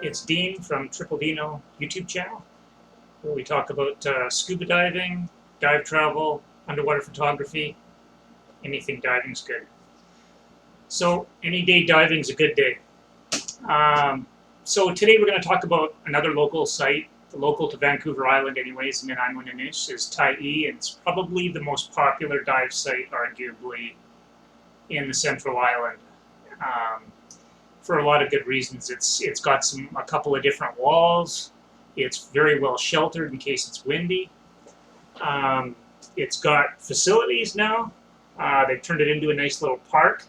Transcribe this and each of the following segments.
It's Dean from Triple Dino YouTube channel, where we talk about scuba diving, dive travel, underwater photography. Anything diving's good. So any day diving's a good day. So today we're going to talk about another local site, local to Vancouver Island anyways, in Nanoose, is Tyee, and it's probably the most popular dive site, arguably, in the Central Island. For a lot of good reasons. It's got a couple of different walls. It's very well sheltered in case it's windy. It's got facilities now. They've turned it into a nice little park.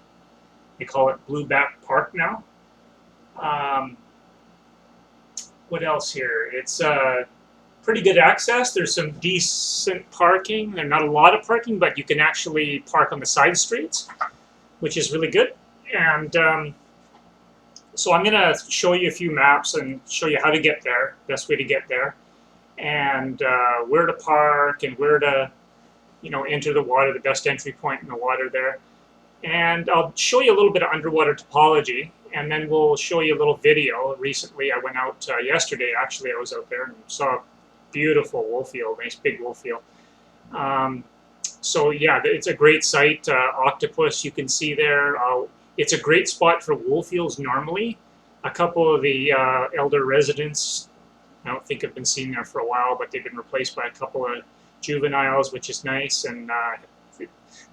They call it Blueback Park now. What else here? It's pretty good access. There's some decent parking. There's not a lot of parking, but you can actually park on the side streets, which is really good. And so I'm going to show you a few maps and show you how to get there, best way to get there, and where to park and where to, enter the water, the best entry point in the water there. And I'll show you a little bit of underwater topology, and then we'll show you a little video. Recently, I went out yesterday. Actually, I was out there and saw a beautiful wolf eel, nice big wolf eel. So yeah, it's a great site. Octopus you can see there. It's a great spot for wolf eels normally. A couple of the elder residents, I don't think have been seen there for a while, but they've been replaced by a couple of juveniles, which is nice. And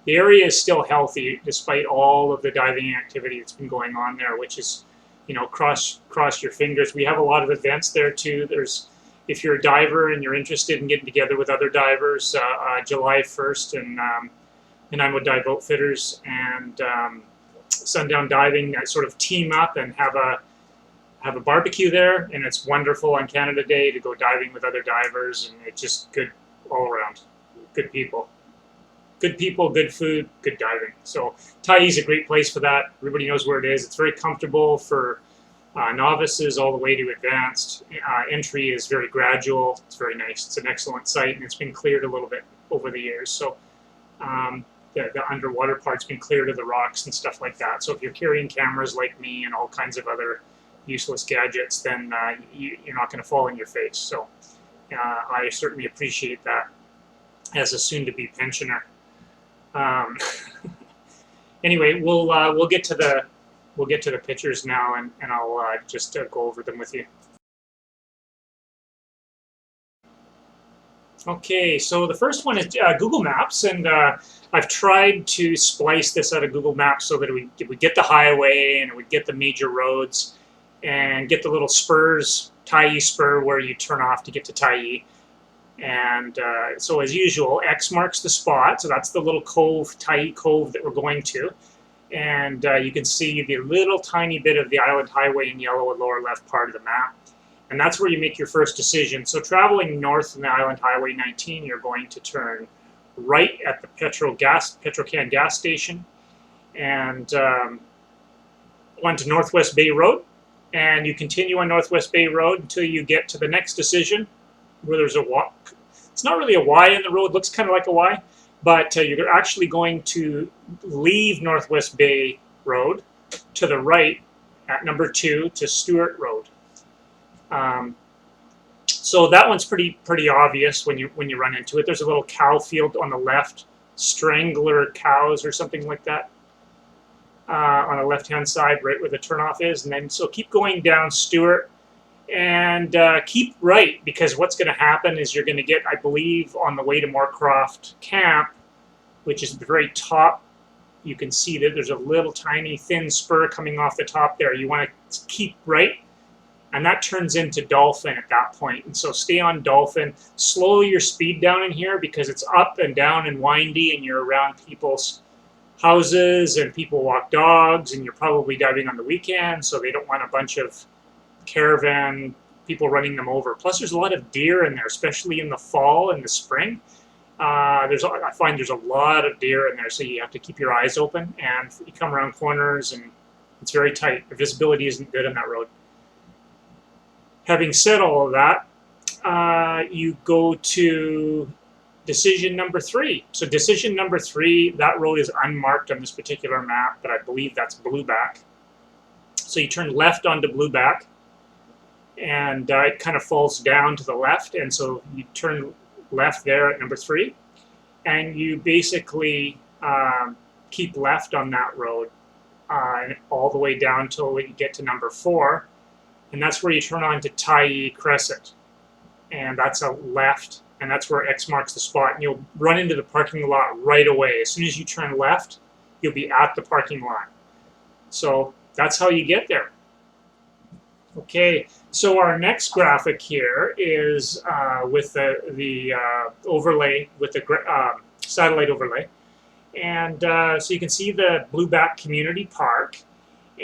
the area is still healthy despite all of the diving activity that's been going on there, which is, cross your fingers. We have a lot of events there too. If you're a diver and you're interested in getting together with other divers, July 1st, and I'm with Dive Outfitters and Sundown Diving, I sort of team up and have a barbecue there, and it's wonderful on Canada Day to go diving with other divers, and it's just good all around. Good people, good food, good diving. So Tyee's a great place for that. Everybody knows where it is. It's very comfortable for novices all the way to advanced. Entry is very gradual. It's very nice. It's an excellent site, and it's been cleared a little bit over the years. So the underwater part's been cleared of the rocks and stuff like that. So if you're carrying cameras like me and all kinds of other useless gadgets, then you're not going to fall in your face. So I certainly appreciate that as a soon-to-be pensioner. Anyway, we'll get to the pictures now, and I'll just go over them with you. Okay, so the first one is Google Maps, and I've tried to splice this out of Google Maps so that we get the highway and we get the major roads and get the little spurs, Tyee spur, where you turn off to get to Tyee. And so as usual, X marks the spot, so that's the little cove, Tyee Cove, that we're going to. And you can see the little tiny bit of the island highway in yellow in the lower left part of the map. And that's where you make your first decision. So traveling north in the Island Highway 19, you're going to turn right at the Petrocan gas station, and onto Northwest Bay Road. And you continue on Northwest Bay Road until you get to the next decision, where there's a Y. It's not really a Y in the road. It looks kind of like a Y, but you're actually going to leave Northwest Bay Road to the right at number 2 to Stewart Road. So that one's pretty obvious when you run into it. There's a little cow field on the left, Strangler Cows or something like that, on the left-hand side, right where the turnoff is. And then so keep going down Stewart, and keep right, because what's going to happen is you're going to get, I believe, on the way to Moorcroft Camp, which is at the very top. You can see that there's a little tiny thin spur coming off the top there. You want to keep right. And that turns into Dolphin at that point. And so stay on Dolphin. Slow your speed down in here because it's up and down and windy, and you're around people's houses and people walk dogs, and you're probably diving on the weekend, so they don't want a bunch of caravan people running them over. Plus there's a lot of deer in there, especially in the fall and the spring. I find there's a lot of deer in there, so you have to keep your eyes open, and you come around corners and it's very tight. The visibility isn't good on that road. Having said all of that, you go to decision number 3. So decision number 3, that road is unmarked on this particular map, but I believe that's Blueback. So you turn left onto Blueback, and it kind of falls down to the left, and so you turn left there at number 3, and you basically keep left on that road all the way down till you get to number 4, and that's where you turn on to Tyee Crescent, and that's a left, and that's where X marks the spot, and you'll run into the parking lot right away. As soon as you turn left, you'll be at the parking lot. So that's how you get there. Okay, so our next graphic here is with the overlay, with the satellite overlay. And so you can see the Blueback Community Park.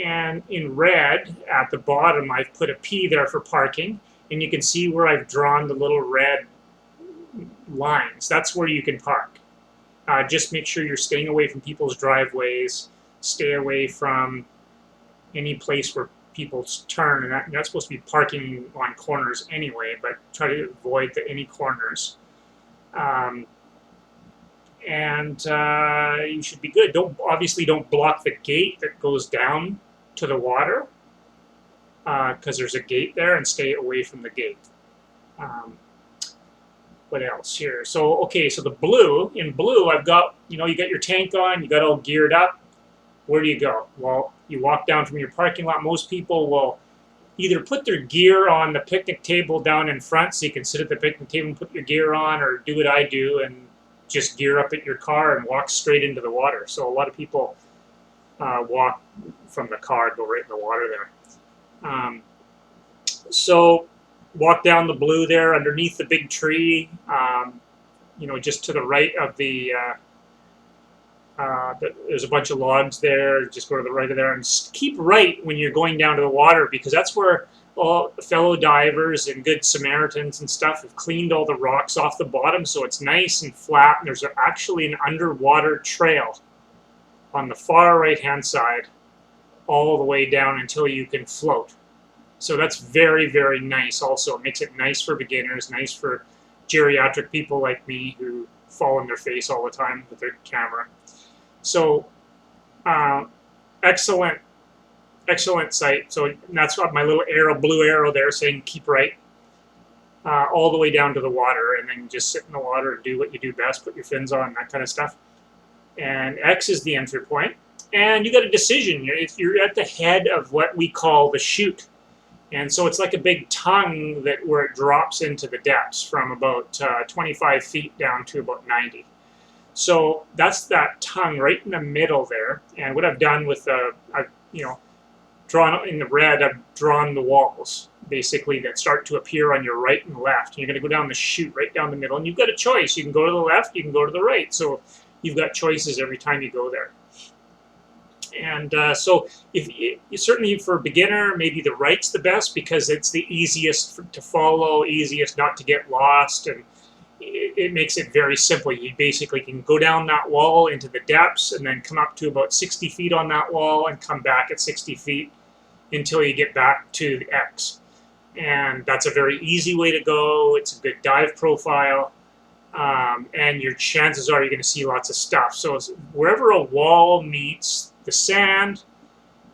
And in red at the bottom, I've put a P there for parking. And you can see where I've drawn the little red lines. That's where you can park. Just make sure you're staying away from people's driveways. Stay away from any place where people turn, and that's supposed to be parking on corners anyway, but try to avoid any corners. And you should be good. Obviously don't block the gate that goes down to the water, because there's a gate there, and stay away from the gate. What else here? So okay, so in blue I've got, you got your tank on, you got all geared up. Where do you go? Well, you walk down from your parking lot. Most people will either put their gear on the picnic table down in front, so you can sit at the picnic table and put your gear on, or do what I do and just gear up at your car and walk straight into the water. So a lot of people walk from the car and go right in the water there. So walk down the blue there underneath the big tree, just to the right of there's a bunch of logs there. Just go to the right of there and keep right when you're going down to the water, because that's where all fellow divers and good Samaritans and stuff have cleaned all the rocks off the bottom, so it's nice and flat, and there's actually an underwater trail on the far right hand side all the way down until you can float. So that's very, very nice also. It makes it nice for beginners, nice for geriatric people like me who fall on their face all the time with their camera. So excellent site. So that's what my little arrow, blue arrow there saying keep right, all the way down to the water, and then just sit in the water and do what you do best, put your fins on, that kind of stuff. And X is the entry point. And you got a decision. You're at the head of what we call the chute. And so it's like a big tongue where it drops into the depths from about 25 feet down to about 90. So that's that tongue right in the middle there. And what I've done with I've drawn in the red, I've drawn the walls basically that start to appear on your right and left. And you're going to go down the chute right down the middle, and you've got a choice. You can go to the left, you can go to the right. So you've got choices every time you go there. And so certainly for a beginner, maybe the right's the best, because it's the easiest to follow, easiest not to get lost, and it makes it very simple. You basically can go down that wall into the depths and then come up to about 60 feet on that wall and come back at 60 feet until you get back to the X. And that's a very easy way to go. It's a good dive profile. And your chances are you're going to see lots of stuff. So wherever a wall meets the sand,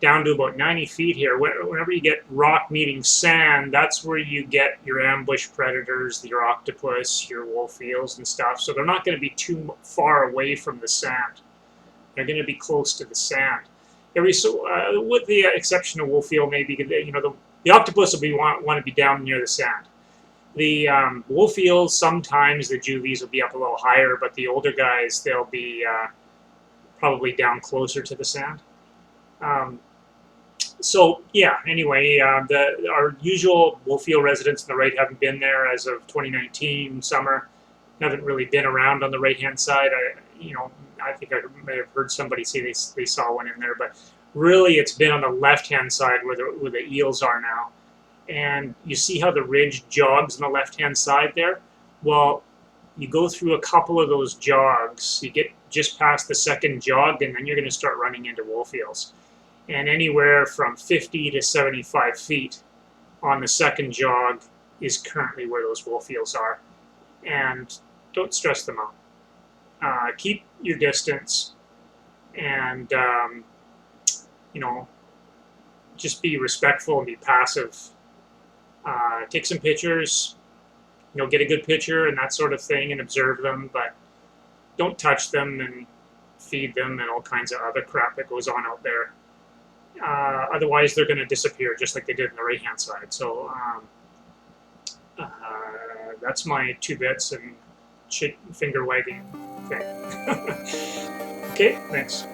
down to about 90 feet here, whenever you get rock meeting sand, that's where you get your ambush predators, your octopus, your wolf eels and stuff. So they're not going to be too far away from the sand. They're going to be close to the sand. With the exception of wolf eel, maybe the octopus will want to be down near the sand. The wolf eels, sometimes the juvies will be up a little higher, but the older guys, they'll be probably down closer to the sand. So yeah, anyway, our usual wolf eel residents on the right haven't been there as of 2019 summer. Haven't really been around on the right-hand side. I think I may have heard somebody say they saw one in there, but really it's been on the left-hand side where the eels are now. And you see how the ridge jogs on the left-hand side there? Well, you go through a couple of those jogs, you get just past the second jog, and then you're going to start running into wolf eels. And anywhere from 50 to 75 feet on the second jog is currently where those wolf eels are. And don't stress them out. Keep your distance, and just be respectful and be passive. Take some pictures, get a good picture and that sort of thing and observe them, but don't touch them and feed them and all kinds of other crap that goes on out there. Otherwise, they're going to disappear just like they did on the right-hand side. So that's my 2 bits and finger wagging thing. Okay, thanks.